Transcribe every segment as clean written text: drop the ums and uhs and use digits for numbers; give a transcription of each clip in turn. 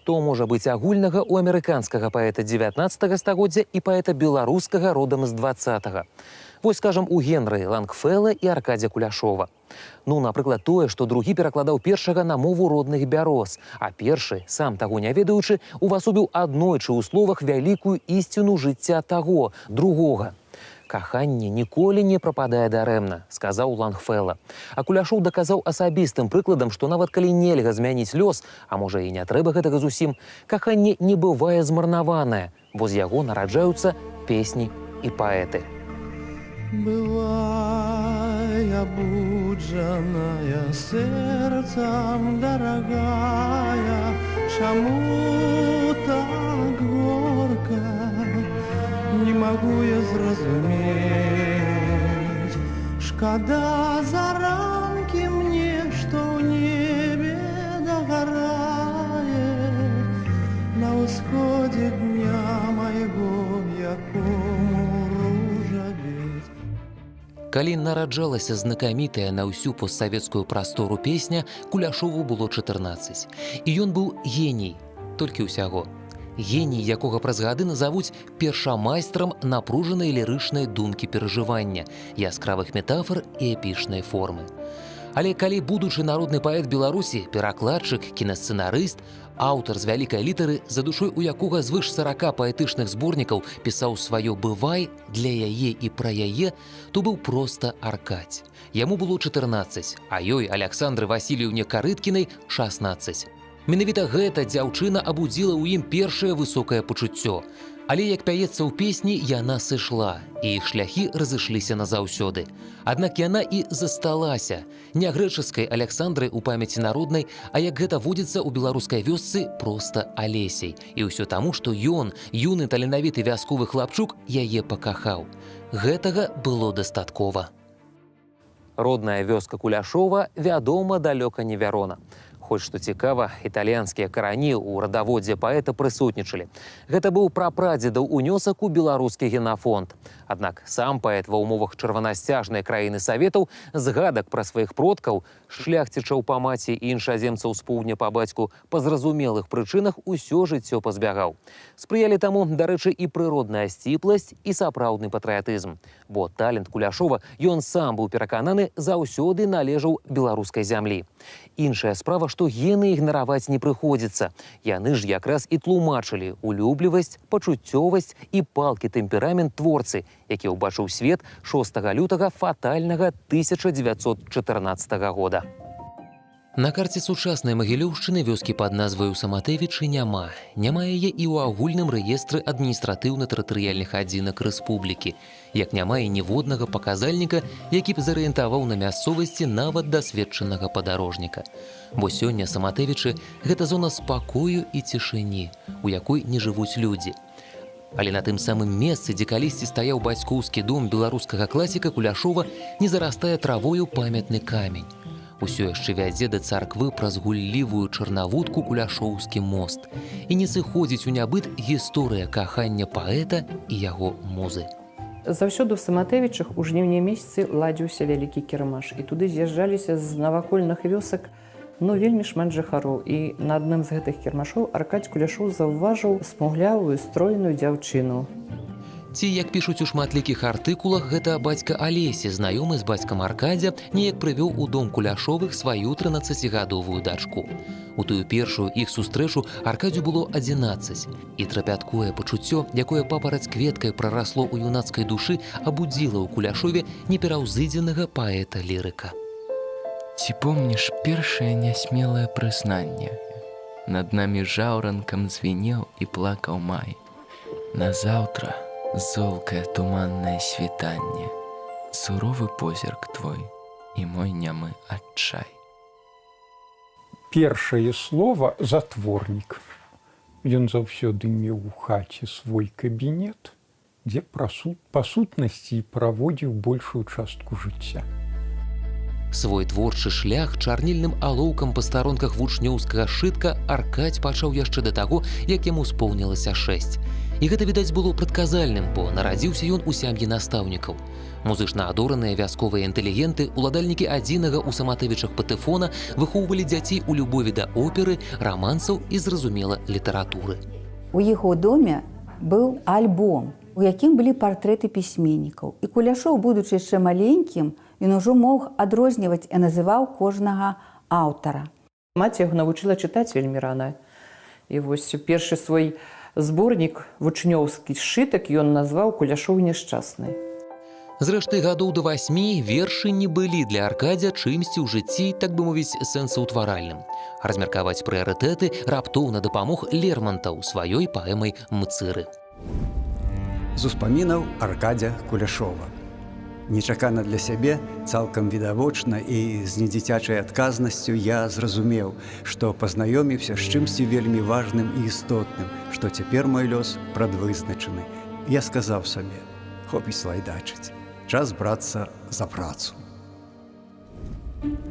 што можа быць агульнага ў амерыканскага паэта 19 стагоддзя і паэта беларускага родам з 20-го. Вось, скажам, у Генры Лангфелла і Аркадзя Куляшова. Ну, напрыклад, тое, што другі перакладаў першага на мову родных бяроз, а першы, сам таго не ведаючы, увасобіў аднойчы ў словах вялікую ісціну жыцця таго, другога. «Каханне ніколі не прападае дарэмна», сказаў Лангфелла. А Куляшоў даказаў асабістым прыкладам, што нават калі нельга змяніць лёс, а можа і не трэба гэтага зусім, каханне не бывае змарнаванае, бо з яго нараджаюцца песні і паэты. Бывай, абуджаная сэрцам дарагая, чаму так горка? Не могу я зразумець, шкада заранкі мне, што ў небе дагарае, на ўсходзе дня майго, якому ружавець. Калі нараджалася знакамітая на ўсю постсавецкую прастору песня, Куляшову было 14. І ён быў геній, толькі ўсяго. Геній, якога праз гады назавуць першамайстрам напружанай лірычнай думкі перажывання, яскравых метафор і эпічнай формы. Але калі будучы народны паэт Беларусі, перакладчык, кінасцэнарыст, аўтар з вялікай літары, за душой у якога звыш 40 паэтычных зборнікаў пісаў сваё «бывай» для яе і пра яе, то быў проста Аркадзь. Яму было 14, а ёй, Аляксандры Васильевне Карыткінай, 16. Менавіта гэта дзяўчына абудзіла ў ім першае высокае пачуццё. Але, як пяецца ў песні, яна сышла, і іх шляхі разышліся назаўсёды. Аднак яна і засталася, не грэчаскай Аляксандрай у памяці народнай, а як гэта водзіцца ў беларускай вёсцы, проста Алесей. І ўсё таму, што ён, юны таленавіты вясковы хлапчук, яе пакахаў. Гэтага было дастаткова. Родная вёска Куляшова, вядома, далёка не Вярона. Хоць што цікава, італьянскія карані ў радаводзе паэта прысутнічалі. Гэта быў прапрадзедаў унёсак у беларускі генафонд. Аднак сам паэт ва ўмовах чырванасцяжнай краіны саветаў згадак пра сваіх продкаў, шляхцічаў па маці і іншаземцаў з поўдня па бацьку па зразумелых прычынах усё жыццё пазбягаў. Спрыялі таму, дарэчы, і прыродная сціпласць, і сапраўдны патрыятызм. Бо талент Куляшова, ён сам быў перакананы, заўсёды належаў беларускай зямлі. Іншая справа, што гены ігнараваць не прыходзіцца. Яны ж якраз і тлумачылі улюблівасць, пачуццёвасць і палкі тэмперамент творцы, які ўбачыў свет 6 лютага фатальнага 1914 года. На карце сучаснай Магілёўшчыны вёскі пад назваю Саматэвічы няма. Няма яе і ў агульным рэестры адміністратыўна-тэрытарыяльных адзінак рэспублікі, як няма і ніводнага паказальніка, які б зарыентаваў на мясцовасці нават дасведчанага падарожніка. Бо сёння Саматэвічы – гэта зона спакою і цішыні, у якой не жывуць людзі. Але на тым самым месцы, дзе калісьці стаяў бацькоўскі дом беларускага класіка Куляшова, не зарастае травою памятны камень. Усё яшчэ вядзе да царквы праз гуллівую чарнавудку Куляшоўскі мост. І не сыходзіць у нябыт гісторыя кахання паэта і яго музы. Заўсёды ў Саматэвічах у жніўні месяцы ладзіўся вялікі кірмаш, і туды з'язджаліся з навакольных вёсак вельмі шмат жыхароў. І на адным з гэтых кірмашоў Аркадзь Куляшоў заўважыў смуглявую, стройную дзяўчыну. Ці, як пішуць у шматлікіх артыкулах, гэта бацька Алесі, знаёмы з бацькам Аркадзя, неяк прывёў у дом Куляшовых сваю 13гадовую дачку. У тую першую іх сустрэчу Аркадзю было 11, і трапяткое пачуццё, якое папараць кветкай прарасло ў юнацкай душы, абудзіла ў Куляшове непераўзыдзенага паэта-лірыка. Ці помніш першае нясмелае прызнанне? Над намі жаўранкам звінеў і плакаў май. Назаўтра золкае туманнае світанне, суровы позірк твой і мой нямы адчай. Першае слова затворнік. Ён заўсёды меў у хаце свой кабінет, дзе па сутнасці праводзіў большую частку жыцця. Свой творчы шлях чарнільным алоўкам па старонках вучнёўскага сшытка Аркадзь пачаў яшчэ да таго, як яму споўнілася 6. І гэта, відаць, было прадказальным, бо нарадзіўся ён у сям'і настаўнікаў. Музычна адораныя вясковыя інтэлігенты, уладальнікі адзінага ў Саматэвічах патэфона выхоўвалі дзяцей у любові да оперы, рамансаў і, зразумела, літаратуры. У яго доме быў альбом, у якім былі партрэты пісьменнікаў. І Куляшоў, будучы яшчэ маленькім, ён ужо мог адрозніваць і называў кожнага аўтара. Маці яго навучыла чытаць вельмі рана. І вось першы свой зборнік вучнёўскі сшытак ён назваў «Куляшоў няшчасны». Зрэшты, гадоў да 8 вершы не былі для Аркадзя чымсьці ў жыцці, так бы мовіць, сэнсаўтваральным. Размеркаваць прыярытэты раптоўна дапамог Лермантаў сваёй паэмай «Мцыры». З успамінаў Аркадзя Куляшова. Нечакана для сябе, цалкам відавочна і з недзіцячай адказнасцю я зразумеў, што пазнаёміўся з чымсьці вельмі важным і істотным, што цяпер мой лёс прадвызначаны. Я сказаў сабе: хопіць лайдачыць, час брацца за працу.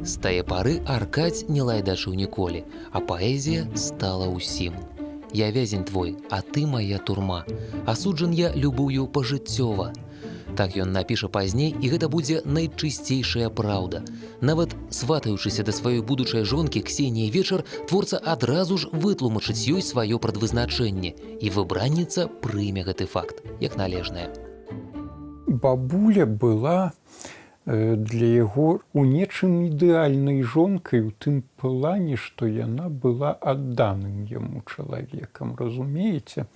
З тае пары Аркадзь не лайдачыў ніколі, а паэзія стала ўсім. Я вязень твой, а ты моя турма. Асуджан я любую пажыццёва. Так ён напіша пазней, і гэта будзе найчысцейшая праўда. Нават сватаючыся да сваёй будучай жонкі Ксеніі Вечар, творца адразу ж вытлумачыць ёй сваё прадвызначэнне, і выбранніца прыме гэты факт, як належнае. Бабуля была для яго у нечым ідэальнай жонкай у тым плане, што яна была адданым яму чалавекам, разумееце?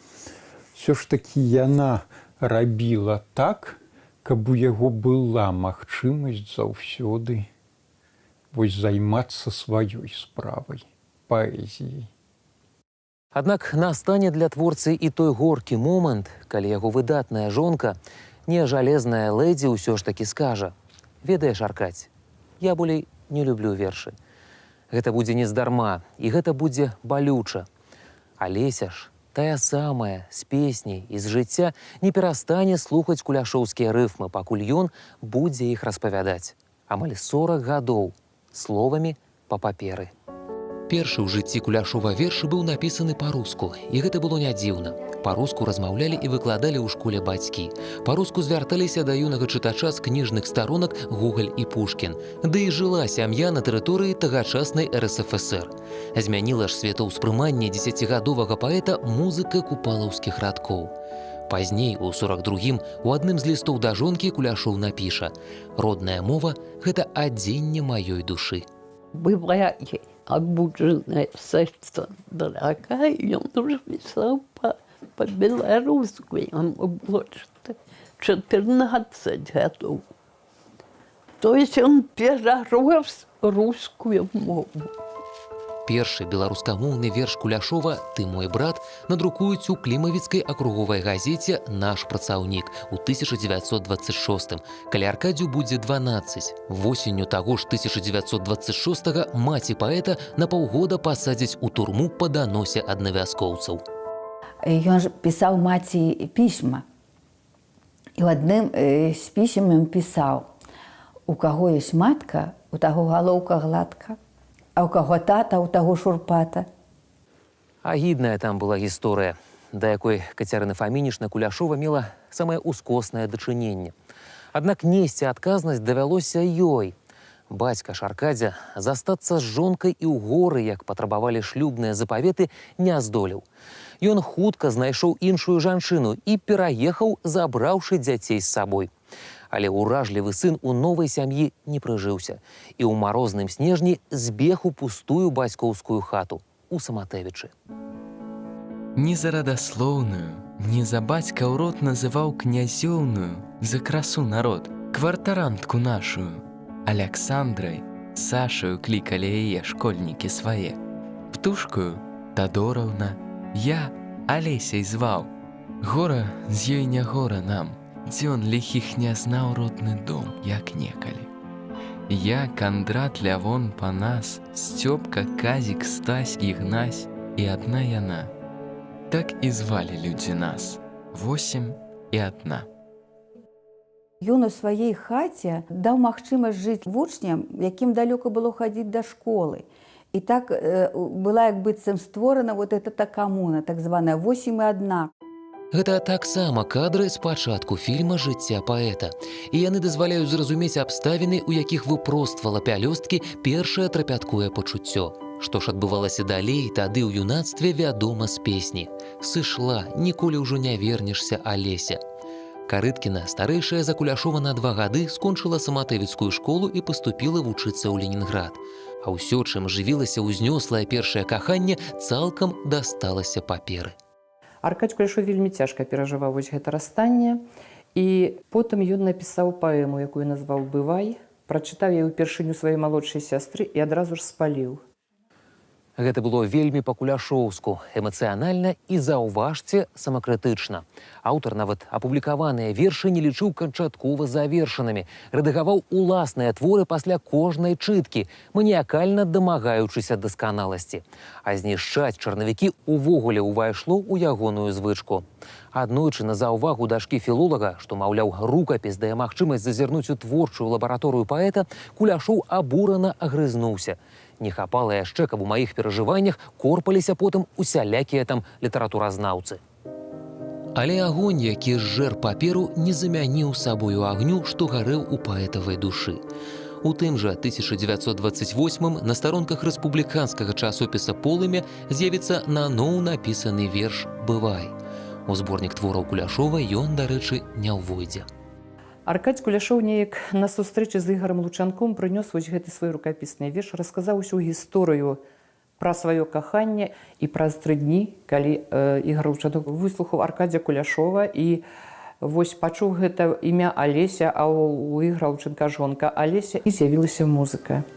Всё ж такі яна рабіла так, каб у яго была магчымасць заўсёды вось займацца сваёй справай, паэзіяй. Аднак настане для творцы і той горкі момант, калі яго выдатная жонка, не жалезная лэдзі, ўсё ж такі скажа: «Ведаеш, Аркадзь, я болей не люблю вершы. Гэта будзе нездарма, і гэта будзе балюча. Алеся ж, тая самая, з песняй і з жыцця, не перастане слухаць куляшоўскія рыфмы, пакуль ён будзе іх распавядаць. Амаль 40 гадоў, словамі па паперы». Першы ў жыцці Куляшова вершы быў напісаны па-руску, і гэта было не дзіўна. Па-руску размаўлялі і выкладалі ў школе бацькі. Па-руску звярталіся да юнага чытача з кніжных старонак Гоголь і Пушкін. Ды і жыла сям'я на тэрыторыі тагачаснай РСФСР. Змяніла ж светаўспрыманне 10гадовага паэта музыка купалаўскіх радкоў. Пазней, у 42-м, у адным з лістоў да жонкі Куляшоў напіша: «Родная мова – гэта адзенне маёй душы». Бывая обудженное сердце дорогая, и он уже писал по-белорусски, ему было 14 годов. То есть он перерос русскую мову. Першы беларускамоўны верш Куляшова «Ты мой брат» надрукуюць у клімавіцкай акруговай газеце «Наш працаўнік» у 1926, калі Аркадзю будзе 12. Восенню таго ж 1926 маці паэта на паўгода пасадзяць у турму па даносе аднавяскоўцаў. Ён пісаў маці пісьма. І ў адным з пісьм ён пісаў: «У каго ёсць матка, у таго галоўка гладка, а ў каго тата, у таго шурпата». Агідная там была гісторыя, да якой Кацярына Фамінічна Куляшова мела самае ускоснае дачыненне. Аднак несці адказнасць давялося ёй. Бацька ж Аркадзя застацца з жонкай і ў горы, як патрабавалі шлюбныя запаветы, не здолеў. Ён хутка знайшоў іншую жанчыну і пераехаў, забраўшы дзяцей з сабой. Але ўражлівы сын у новай сям'і не прыжыўся і ў марозным снежні збег у пустую бацькоўскую хату у Саматэвічы. Не за радаслоўную, не за бацька ў род называў князёўную, за красу народ, квартарантку нашую. Аляксандрай, Сашаю клікалі яе школьнікі свае. Птушкаю Тадораўна, я Алесяй зваў. Гора з ёй не гора нам, дзён ліхіх не знаў родны дом, як некалі. Я, Кандрат, Лявон, Панас, Стёпка, Казік, Стась, Ігнась і адна яна. Так і звалі людзі нас, 8 і 1. Ён у сваёй хаце даў магчымасць жыць вучням, якім далёка было хадзіць да школы. І так была як быццам створана вот эта камуна, так званая 8+1. Гэта таксама кадры з пачатку фільма «Жыцця паэта». І яны дазваляюць зразумець абставіны, у якіх выпроствала пялёсткі першае трапяткое пачуццё. Што ж адбывалася далей, тады ў юнацтве вядома з песні. «Сышла, ніколі ўжо не вернешся, Алеся». Карыткіна, старэйшая за Куляшова на 2 гады, скончыла саматэвіцкую школу і паступіла вучыцца ў Ленінград. А ўсё, чым жывілася ўзнёслае першае каханне, цалкам дасталася паперы. Аркадзь Куляшоў вельмі цяжка перажываў вось гэта расстанне, і потым ён напісаў паэму, якую назваў «Бывай», прачытаў яе ўпершыню сваёй малодшай сястры і адразу ж спаліў. Гэта было вельмі па-куляшоўску, эмацыянальна і, заўважце, самакрытычна. Аўтар нават апублікаваныя вершы не лічыў канчаткова завершанымі, рэдагаваў уласныя творы пасля кожнай чыткі, маніякальна дамагаючыся дасканаласці. А знішчаць чарнавікі увогуле ўвайшло ў ягоную звычку. Аднойчы на заўвагу дачкі філолага, што, маўляў, рукапіс дае магчымасць зазірнуць у творчую лабараторыю паэта, Куляшоў абурана агрызнуўся. Не хапала яшчэ, каб у маіх перажываннях корпаліся потым усялякія там літаратуразнаўцы. Але агонь, які зжэр паперу, не замяніў сабою агню, што гарэў у паэтавай душы. У тым жа 1928 на старонках рэспубліканскага часопіса «Полымя» з'явіцца наноў напісаны верш «Бывай». У зборнік твораў Куляшова ён, дарэчы, не ўвойдзе. Аркадзь Куляшоў неяк на сустрэчы з Ігарам Лучанком прынёс вось гэты свой рукапісны верш, расказаў усю гісторыю пра сваё каханне, і праз 3 дні, калі Ігар Лучанок выслухаў Аркадзя Куляшова і вось пачуў гэта імя Алеся, а у Ігара Лучанка жонка Алеся, і з'явілася музыка.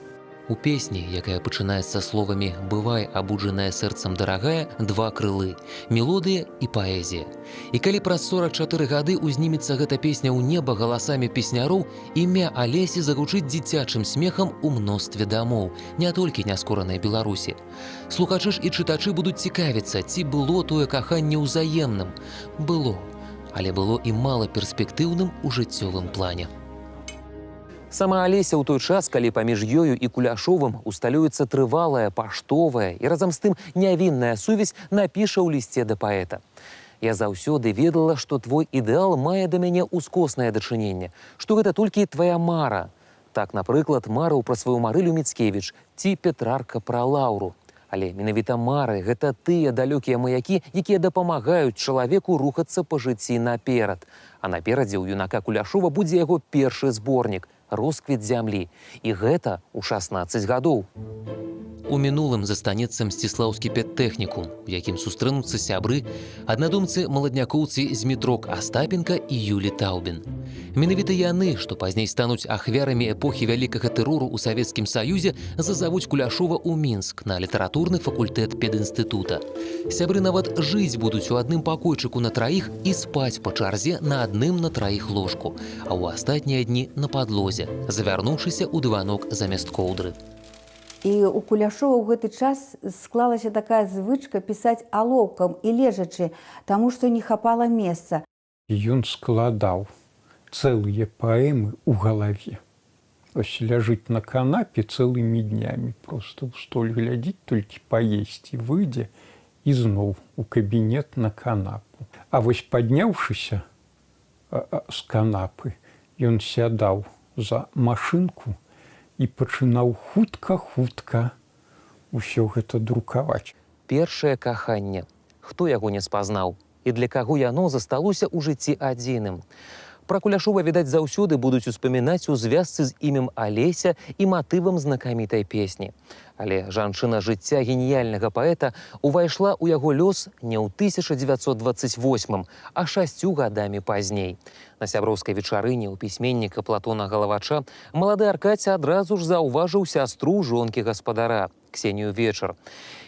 У песні, якая пачынаецца словамі «Бывай, абуджаная сэрцам дарагая», 2 крылы – мелодыя і паэзія. І калі праз 44 гады ўзнімецца гэта песня ў неба галасамі песняроў, імя Алесі загучыць дзіцячым смехам у мностве дамоў, не толькі няскоранай Беларусі. Слухачы ж і чытачы будуць цікавіцца, ці было тое каханне ўзаемным. Было, але было і малаперспектыўным у жыццёвым плане. Сама Алеся ў той час, калі паміж ёю і Куляшовым усталюецца трывалая, паштовая і разам з тым нявінная сувязь, напіша ў лісце да паэта. Я заўсёды ведала, што твой ідэал мае да мяне ўскоснае дачыненне, што гэта толькі твая мара. Так, напрыклад, марыў пра сваю Марылю Міцкевіч ці Петрарка пра Лаўру. Але менавіта мары – гэта тыя далёкія маякі, якія дапамагаюць чалавеку рухацца па жыцці наперад. А наперадзе ў юнака Куляшова будзе яго першы зборнік «Росквіт зямлі». І гэта ў 16 гадоў. У мінулым застанецца Мсціслаўскі педтэхнікум, у якім сустрэнуцца сябры, аднадумцы маладнякоўцы Змітрок Астапенка і Юлі Таўбін. Менавіта яны, што пазней стануць ахвярамі эпохі вялікага тэрору ў Савецкім Саюзе, зазавуць Куляшова ў Мінск на літаратурны факультэт педінстытута. Сябры нават жыць будуць у адным пакойчыку на 3 і спаць па чарзе на адным на 3 ложку, а ў астатнія дні на падлозе, завярнуўшыся ў дыванок замест коўдры. І у Куляшова ў гэты час склалася такая звычка пісаць алоўкам і лежачы, таму што не хапала месца. Ён складаў цэлыя паэмы ў галаве. Ось ляжыць на канапе цэлымі днямі, проста ў столь глядзіць, толькі паесці выйдзе і зноў у кабінет на канапу. А вось падняўшыся з канапы, ён сядаў за машынку і пачынаў хутка-хутка ўсё гэта друкаваць. Першае каханне. Хто яго не спазнаў? І для каго яно засталося ў жыцці адзіным? Пра Куляшова, відаць, заўсёды будуць успамінаць у звязцы з імем Алеся і матывам знакамітай песні. Але жанчына жыцця геніяльнага паэта увайшла ў яго лёс не ў 1928, а 6 гадамі пазней. На сяброўскай вечарыне ў пісьменніка Платона Галавача малады Аркадзь адразу ж заўважыў сястру жонкі гаспадара, Ксенію Вечар.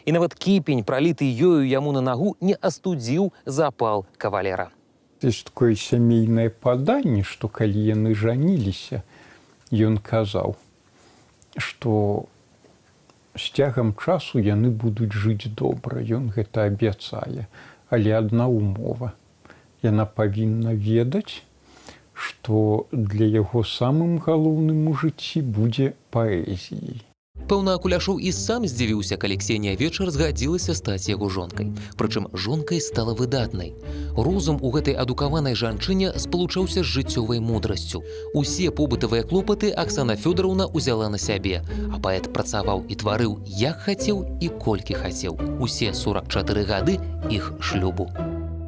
І нават кіпень, праліты ёю яму на нагу, не астудзіў запал кавалера. Ёсць такое сямейнае паданне, што калі яны жаніліся, ён казаў, што з цягам часу яны будуць жыць добра, ён гэта абяцае. Але адна ўмова. Яна павінна ведаць, што для яго самым галоўным у жыцці будзе паэзіяй. Пэўна, Куляшоў і сам здзівіўся, калі Ксенія Вечар згадзілася стаць яго жонкай. Прычым жонкай стала выдатнай. Розум у гэтай адукаванай жанчыне спалучаўся з жыццёвай мудрасцю. Усе побытавыя клопаты Аксана Фёдоровна ўзяла на сябе, а паэт працаваў і тварыў як хацеў і колькі хацеў. Усе 44 гады іх шлюбу.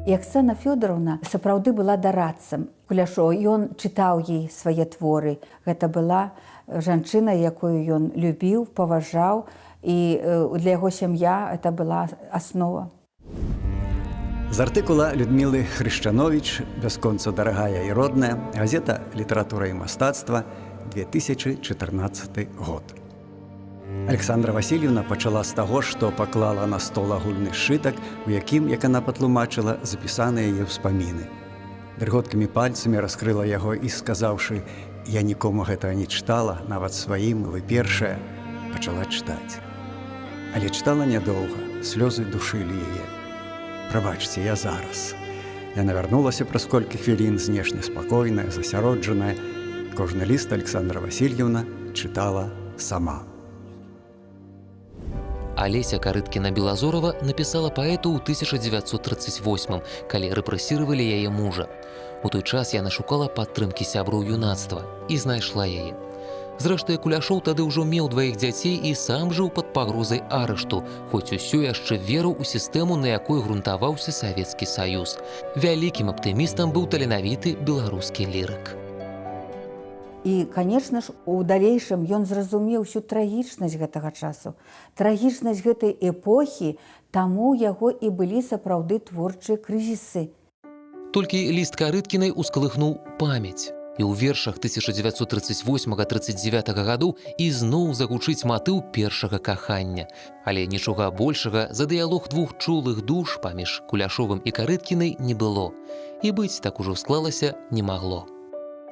І Аксана Фёдоровна сапраўды была дарадцам Куляшова. Ён чытаў ей свае творы. Гэта была жанчына, якую ён любіў, паважаў, і для яго сям'я это была аснова. З артыкула Людмілы Хрышчанович «Бясконца дарагая і родная», газета «Літаратура і мастацтва», 2014 год. Александра Васильевна пачала з таго, што паклала на стол агульны сшытак, у якім, як яна патлумачыла, запісаныя яе ўспаміны. Дрыготкімі пальцамі раскрыла яго і, сказаўшы: «Я нікому гэтага не чытала, нават сваім, вы першая», пачала чытаць. Але чытала нядоўга, слёзы душылі яе. «Прабачце, я зараз». Яна вярнулася праз колькі хвілін, знешне спакойная, засяроджаная. Кожны ліст Александра Васильевна чытала сама. Алеся Карыткіна-Белазорова напісала паэту ў 1938-м, калі рэпрэсіравалі яе мужа. У той час яна шукала падтрымкі сяброў юнацтва і знайшла яе. Зрэшты, Куляшоў тады ўжо меў 2 дзяцей і сам жыў пад пагрозай арышту, хоць усё яшчэ верыў у сістэму, на якой грунтаваўся Савецкі Саюз. Вялікім аптымістам быў таленавіты беларускі лірык. І, канешне ж, у далейшым ён зразумеў усю трагічнасць гэтага часу, трагічнасць гэтай эпохі, таму ў яго і былі сапраўды творчыя крызісы. Толькі ліст Карыткінай ускалыхнуў памяць. І ў вершах 1938-39 гадоў ізноў загучыць матыў першага кахання. Але нічога большага за дыялог двух чулых душ паміж Куляшовым і Карыткінай не было. І быць так ужо склалася не магло.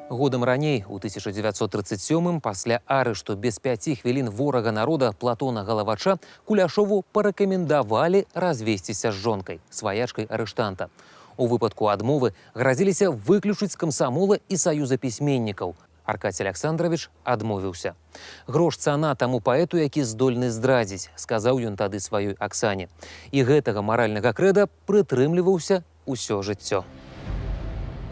Годам раней, у 1937-м, пасля арышту без 5 хвілін ворага народа Платона Галавача, Куляшову парэкамендавалі развесціся з жонкай, сваячкай арыштанта. У выпадку адмовы гразіліся выключыць з камсамола і саюза пісьменнікаў. Аркадзій Александрович адмовіўся. «Грош цана таму паэту, які здольны здрадзіць», сказаў ён тады сваёй Аксане. І гэтага маральнага крэда прытрымліваўся ўсё жыццё.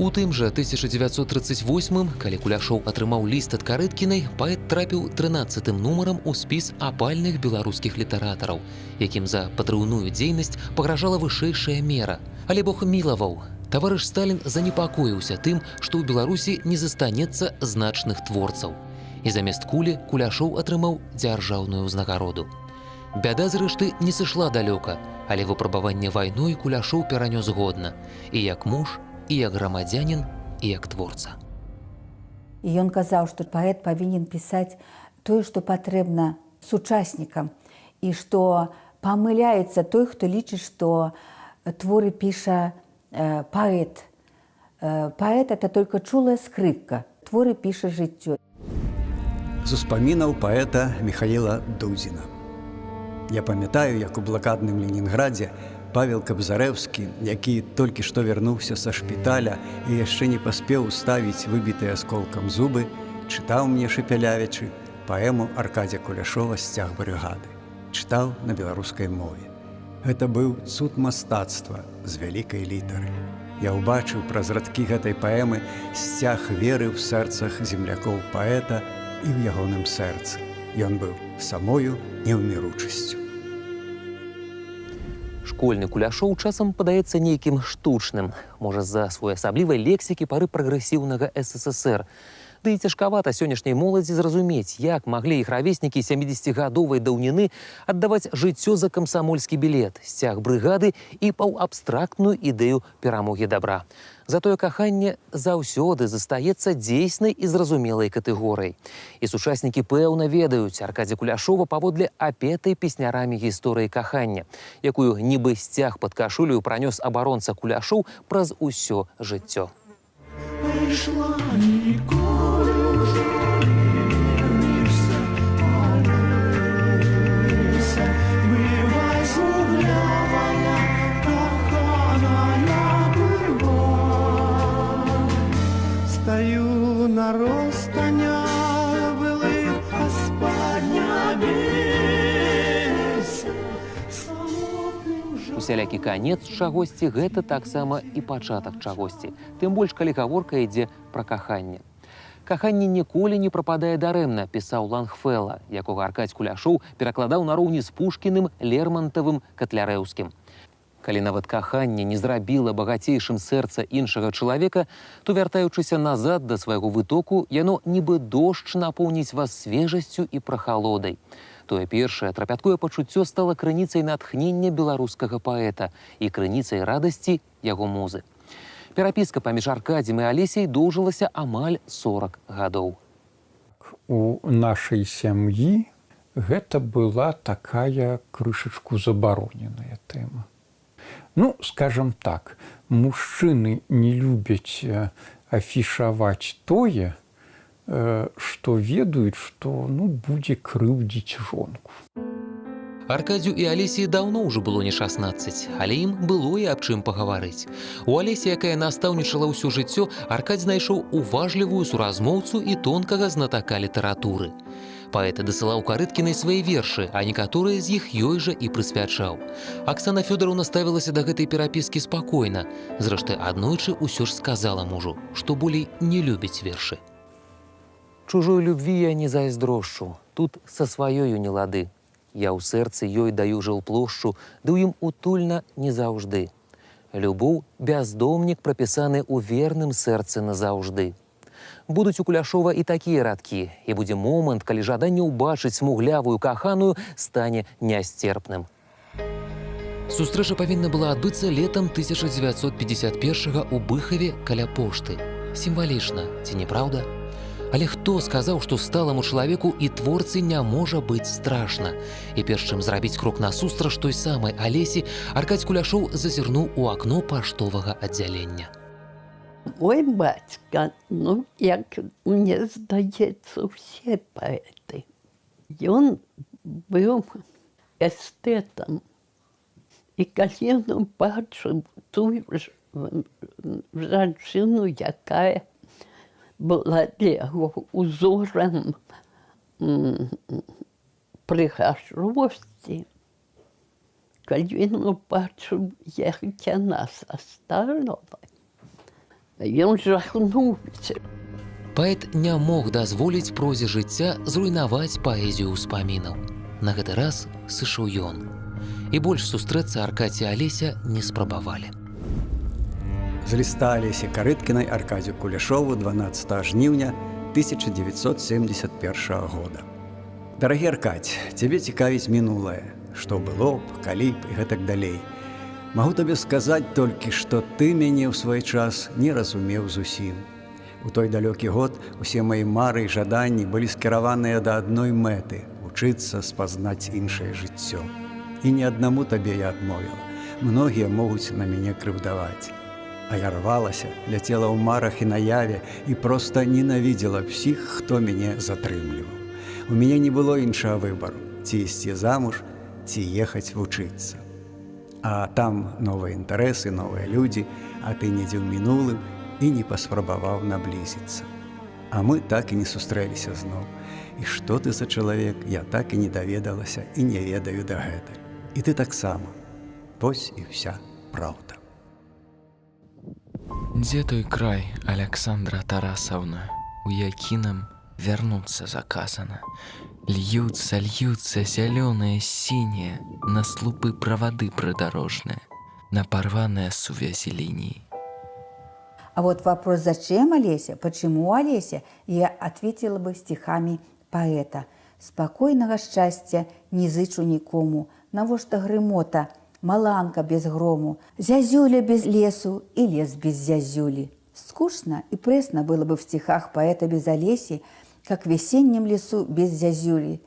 У тым жа 1938-м, калі Куляшоў атрымаў ліст ад Карыткінай, паэт трапіў 13-м нумарам у спіс апальных беларускіх літаратараў, якім за падрыўную дзейнасць пагражала вышэйшая мера. Але Бог мілаваў. Таварыш Сталін занепакоіўся тым, што ў Беларусі не застанецца значных творцаў. І замест кулі Куляшоў атрымаў дзяржаўную ўзнагароду. Бяда, зрэшты, не сышла далёка, але выпрабаванне вайной Куляшоў перанёс годна. І як муж, і як грамадзянін, і як творца. І ён казаў, што паэт павінен пісаць тое, што патрэбна сучаснікам, і што памыляецца той, хто лічыць, што творы піша паэт. Паэт – это только чулая скрыпка, творы піша жыццё. З успамінаў паэта Михаіла Дудзіна. Я памятаю, як у блакадным Ленінградзе Павел Кабзарэўскі, які толькі што вярнуўся са шпіталя і яшчэ не паспеў ставіць выбітыя асколкам зубы, чытаў мне, шепялявячы, паэму Аркадзя Куляшова «Сцяг брыгады». Чытаў на беларускай мове. Гэта быў цуд мастацтва з вялікай літары. Я ўбачыў праз радкі гэтай паэмы сцяг веры ў сэрцах землякоў паэта і ў ягоным сэрцы. Ён быў самою неўміручасцю. Школьны Куляшоў часам падаецца нейкім штучным, можа, з-за своеасаблівай лексікі пары прагрэсіўнага СССР. Ды і цяжкавата сённяшняй моладзі зразумець, як маглі іх равеснікі 70гадовай даўніны аддаваць жыццё за камсамольскі білет, сцяг брыгады і паўабстрактную ідэю перамогі дабра. Затое каханне заўсёды застаецца дзейснай і зразумелай катэгорыяй. І сучаснікі пэўна ведаюць Аркадзя Куляшова паводле апетай песнярамі гісторыі кахання, якую нібы сцяг пад кашулю пранёс абаронца Куляшоў праз усё жыццё. Пришла ніколи вже вернешся, Алися, бывай смуглявая, коханая была. стаю на розстанях былих, а спадня бейся самотным жа. Усялякі канец чагосьці – гэта таксама і пачатак чагосьці. Тым больш, калі гаворка ідзе пра каханне. «Каханне ніколі не прападае дарэмна», пісаў Лангфелла, якога Аркадзь Куляшоў перакладаў нароўні з Пушкіным, Лермантавым, Катлярэўскім. Калі нават каханне не зрабіла багацейшым сэрца іншага чалавека, то, вяртаючыся назад да свайго вытоку, яно нібы дождж напоўніць вас свежасцю і прахалодай. Тое першае трапяткое пачуццё стала крыніцай натхнення беларускага паэта і крыніцай радасці яго музы. Перапіска паміж Аркадзем і Алесяй доўжылася амаль 40 гадоў. У нашай сям'і гэта была такая крышачку забароненая тэма. Ну, скажем так, мужчыны не любяць афішаваць тое, што ведаюць, што будзе крыўдзіць жонку. Аркадзю і Алесіі даўно ўжо было не 16, але ім было і аб чым пагаварыць. У Алесі, якая настаўнічала ўсё жыццё, Аркадзь знайшоў уважлівую суразмоўцу і тонкага знатака літаратуры. Паэт дасылаў Карыткінай свае вершы, а некаторыя з іх ёй жа і прысвячаў. Аксана Фёдоровна ставілася да гэтай перапіскі спакойна. Зрэшты, аднойчы ўсё ж сказала мужу, што болей не любіць вершы. «Чужой любві я не зайздрошчу, тут са сваёю не лады. Я ў сэрцы ёй даю жылплошчу, ды ў ім утульна не заўжды. Любоў – бяздомнік, прапісаны ў верным сэрцы назаўжды. Будуць у Куляшова і такія радкі, і будзе момант, калі жаданне ўбачыць смуглявую каханую стане нясцерпным». Сустрэча павінна была адбыцца летам 1951 у Быхаве каля пошты. Сімвалічна, ці не праўда? Але хто сказаў, што сталаму чалавеку і творцы не можа быць страшна? І перш чым зрабіць крок насустрач той самай Алесі, Аркадзь Куляшоў зазірнуў у акно паштовага аддзялення. Мой бацька, як мне здаецца, усе паэты. Ён быў эстэтам. І калі ён бачыў тую жанчыну, якая была для яго узорам прыгажосці, калі ён убачыў, як яна састала, ён жахнуўся. Паэт не мог дазволіць прозе жыцця зруйнаваць паэзію ўспамінаў. На гэты раз сышоў ён. І больш сустрэцца Аркадзь і Алеся не спрабавалі. З ліста Алесі Карыткінай Аркадзю Куляшову 12 жніўня 1971 года. Дарагі Аркадзь, цябе цікавіць мінулае, што было б, калі б і гэтак далей. Магу табе сказаць толькі, што ты мяне ў свой час не разумеў зусім. У той далёкі год усе мае мары і жаданні былі скіраваныя да адной мэты – вучыцца спазнаць іншае жыццё. І ні аднаму табе я адмовіла. Многія могуць на мяне крыўдаваць. А я рвалася, ляцела ў марах і наяве і проста ненавідзела ўсіх, хто мяне затрымліваў. У мяне не было іншага выбару – ці ісці замуж, ці ехаць вучыцца. А там новыя інтарэсы, новыя людзі, а ты недзе ў мінулым і не паспрабаваў наблізіцца. А мы так і не сустрэліся зноў. І што ты за чалавек, я так і не даведалася і не ведаю дагэтуль. І ты таксама. Вось і вся праўда. Дзе той край, Александра Тарасаўна, у які нам вярнуцца заказана? Льюцца зялёныя сінія на слупы правады прыдарожныя, на парваныя сувязі ліній. А вот вопрос «Зачем Олеся?», «Почему Олеся?» я ответила бы стихами поэта. «Спокойного счастья не зычу нікому, навошта грымота, маланка без грому, зязюля без лесу и лес без зязюли». Скучно и пресно было бы в стихах поэта без Олеси, как в весеннем лесу без зязюли.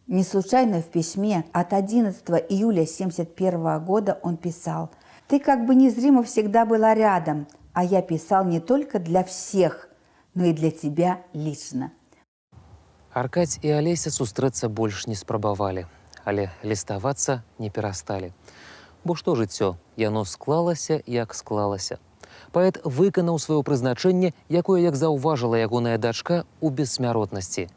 Не случайно в письме от 11 июля 1971 года он писал: «Ты как бы незримо всегда была рядом, а я писал не только для всех, но и для тебя лично». Аркадзь і Алеся сустрэцца больш не спрабавалі, але ліставацца не перасталі. Бо што жыццё, яно склалася, як склалася. Паэт выканаў сваё прызначэнне, якое, як заўважыла ягоная дачка, у бессмяротнасці.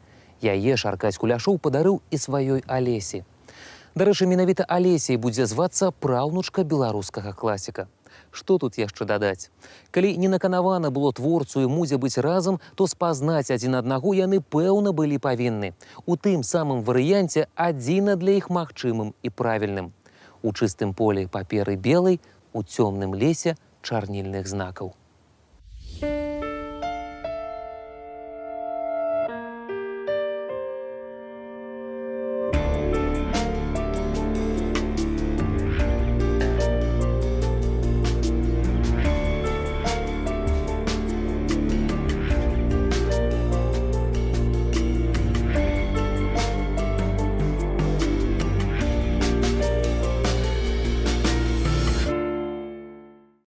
Яе ж Аркадзь Куляшоў падарыў і сваёй Алесі. Дарэчы, менавіта Алесей будзе звацца праўнучка беларускага класіка. Што тут яшчэ дадаць? Калі не наканавана было творцу і музе быць разам, то спазнаць адзін аднаго яны пэўна былі павінны. У тым самым варыянце адзіна для іх магчымым і правільным. У чыстым полі паперы белай, у цёмным лесе чарнільных знакаў.